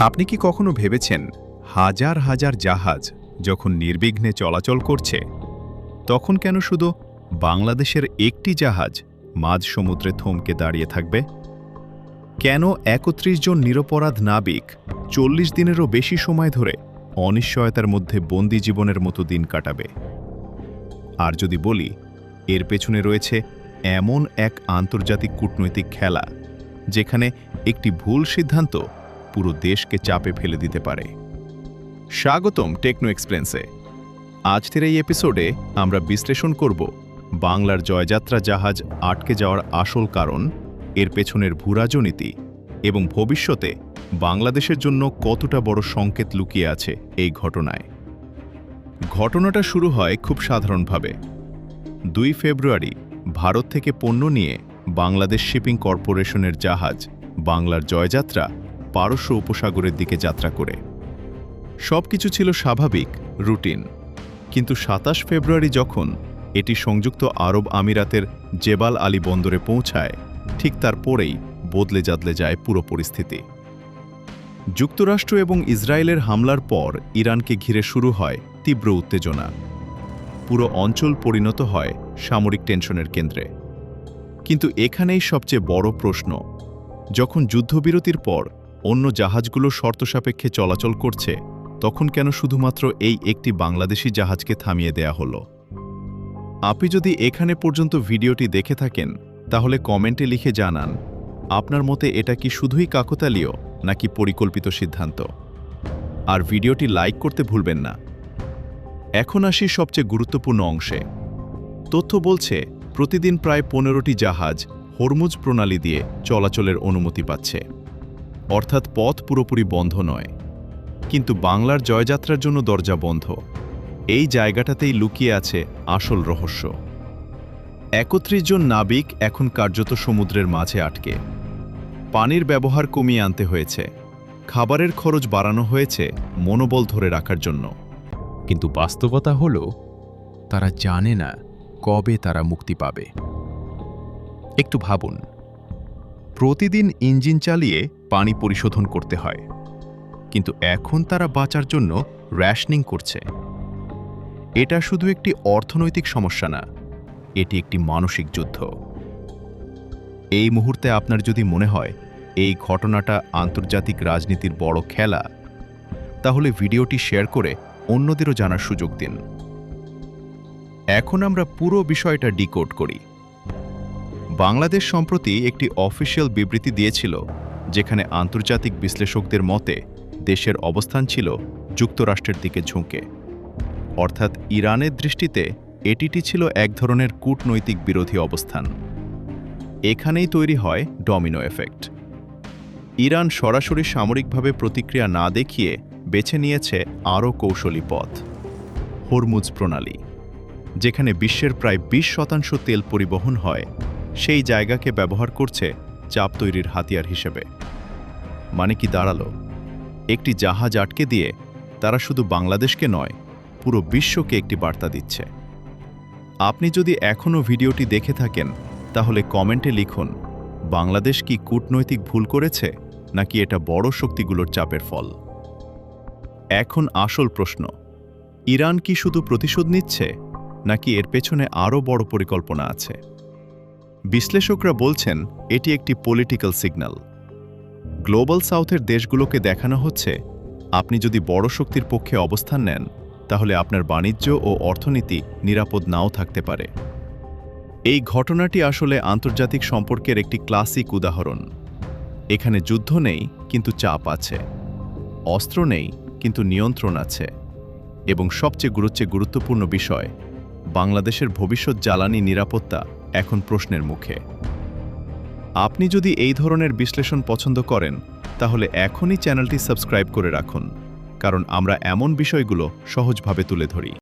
আপনি কি কখনো ভেবেছেন হাজার হাজার জাহাজ যখন নির্বিঘ্নে চলাচল করছে তখন কেন শুধু বাংলাদেশের একটি জাহাজ মাঝ সমুদ্রে থমকে দাঁড়িয়ে থাকবে? কেন ৩১ জন নিরপরাধ নাবিক ৪০ দিনেরও বেশি সময় ধরে অনিশ্চয়তার মধ্যে বন্দি জীবনের মতো দিন কাটাবে? আর যদি বলি এর পেছনে রয়েছে এমন এক আন্তর্জাতিক কূটনৈতিক খেলা যেখানে একটি ভুল সিদ্ধান্ত পুরো দেশকে চাপে ফেলে দিতে পারে। স্বাগতম টেকনো এক্সপ্লেন্সে। আজকের এই এপিসোডে আমরা বিশ্লেষণ করব বাংলার জয়যাত্রা জাহাজ আটকে যাওয়ার আসল কারণ, এর পেছনের ভূ রাজনীতি এবং ভবিষ্যতে বাংলাদেশের জন্য কতটা বড় সংকেত লুকিয়ে আছে এই ঘটনায়। ঘটনাটা শুরু হয় খুব সাধারণভাবে। ২ ফেব্রুয়ারি ভারত থেকে পণ্য নিয়ে বাংলাদেশ শিপিং কর্পোরেশনের জাহাজ বাংলার জয়যাত্রা পারস্য উপসাগরের দিকে যাত্রা করে। সবকিছু ছিল স্বাভাবিক, রুটিন। কিন্তু ২৭ ফেব্রুয়ারি যখন এটি সংযুক্ত আরব আমিরাতের জেবাল আলী বন্দরে পৌঁছায়, ঠিক তারপরেই বদলে যায় পুরো পরিস্থিতি। যুক্তরাষ্ট্র এবং ইসরায়েলের হামলার পর ইরানকে ঘিরে শুরু হয় তীব্র উত্তেজনা। পুরো অঞ্চল পরিণত হয় সামরিক টেনশনের কেন্দ্রে। কিন্তু এখানেই সবচেয়ে বড় প্রশ্ন, যখন যুদ্ধবিরতির পর অন্য জাহাজগুলো শর্তসাপেক্ষে চলাচল করছে, তখন কেন শুধুমাত্র এই একটি বাংলাদেশি জাহাজকে থামিয়ে দেয়া হলো? আপনি যদি এখানে পর্যন্ত ভিডিওটি দেখে থাকেন তাহলে কমেন্টে লিখে জানান আপনার মতে এটা কি শুধুই কাকতালীয় নাকি পরিকল্পিত সিদ্ধান্ত। আর ভিডিওটি লাইক করতে ভুলবেন না। এখন আসি সবচেয়ে গুরুত্বপূর্ণ অংশে। তথ্য বলছে প্রতিদিন প্রায় ১৫টি জাহাজ হরমুজ প্রণালী দিয়ে চলাচলের অনুমতি পাচ্ছে, অর্থাৎ পথ পুরোপুরি বন্ধ নয়। কিন্তু বাংলার জয়যাত্রার জন্য দরজা বন্ধ। এই জায়গাটাতেই লুকিয়ে আছে আসল রহস্য। ৩১ জন নাবিক এখন কার্যত সমুদ্রের মাঝে আটকে। পানির ব্যবহার কমিয়ে আনতে হয়েছে, খাবারের খরচ বাড়ানো হয়েছে মনোবল ধরে রাখার জন্য। কিন্তু বাস্তবতা হলো তারা জানে না কবে তারা মুক্তি পাবে। একটু ভাবুন, প্রতিদিন ইঞ্জিন চালিয়ে পানি পরিশোধন করতে হয়, কিন্তু এখন তারা বাঁচার জন্য র্যাশনিং করছে। এটা শুধু একটি অর্থনৈতিক সমস্যা না, এটি একটি মানসিক যুদ্ধ। এই মুহূর্তে আপনার যদি মনে হয় এই ঘটনাটা আন্তর্জাতিক রাজনীতির বড় খেলা, তাহলে ভিডিওটি শেয়ার করে অন্যদেরও জানার সুযোগ দিন। এখন আমরা পুরো বিষয়টা ডিকোড করি। বাংলাদেশ সম্প্রতি একটি অফিসিয়াল বিবৃতি দিয়েছিল, যেখানে আন্তর্জাতিক বিশ্লেষকদের মতে দেশের অবস্থান ছিল যুক্তরাষ্ট্রের দিকে ঝুঁকে। অর্থাৎ ইরানের দৃষ্টিতে এটিটি ছিল এক ধরনের কূটনৈতিক বিরোধী অবস্থান। এখানেই তৈরি হয় ডমিনো এফেক্ট। ইরান সরাসরি সামরিকভাবে প্রতিক্রিয়া না দেখিয়ে বেছে নিয়েছে আরও কৌশলী পথ, হরমুজ প্রণালী। যেখানে বিশ্বের প্রায় ২০% তেল পরিবহন হয়, সেই জায়গাকে ব্যবহার করছে চাপ তৈরির হাতিয়ার হিসেবে। মানে কি দাঁড়ালো? একটি জাহাজ আটকে দিয়ে তারা শুধু বাংলাদেশকে নয়, পুরো বিশ্বকে একটি বার্তা দিচ্ছে। আপনি যদি এখনও ভিডিওটি দেখে থাকেন তাহলে কমেন্টে লিখুন, বাংলাদেশ কি কূটনৈতিক ভুল করেছে নাকি এটা বড় শক্তিগুলোর চাপের ফল? এখন আসল প্রশ্ন, ইরান কি শুধু প্রতিশোধ নিচ্ছে নাকি এর পেছনে আরও বড় পরিকল্পনা আছে? বিশ্লেষকরা বলছেন এটি একটি পলিটিক্যাল সিগন্যাল। গ্লোবাল সাউথের দেশগুলোকে দেখানো হচ্ছে, আপনি যদি বড় শক্তির পক্ষে অবস্থান নেন তাহলে আপনার বাণিজ্য ও অর্থনীতি নিরাপদ নাও থাকতে পারে। এই ঘটনাটি আসলে আন্তর্জাতিক সম্পর্কের একটি ক্লাসিক উদাহরণ। এখানে যুদ্ধ নেই কিন্তু চাপ আছে, অস্ত্র নেই কিন্তু নিয়ন্ত্রণ আছে, এবং সবচেয়ে গুরুত্বপূর্ণ বিষয়, বাংলাদেশের ভবিষ্যৎ জ্বালানি নিরাপত্তা এখন প্রশ্নের মুখে। আপনি যদি এই ধরনের বিশ্লেষণ পছন্দ করেন তাহলে এখনই চ্যানেলটি সাবস্ক্রাইব করে রাখুন, কারণ আমরা এমন বিষয়গুলো সহজভাবে তুলে ধরি।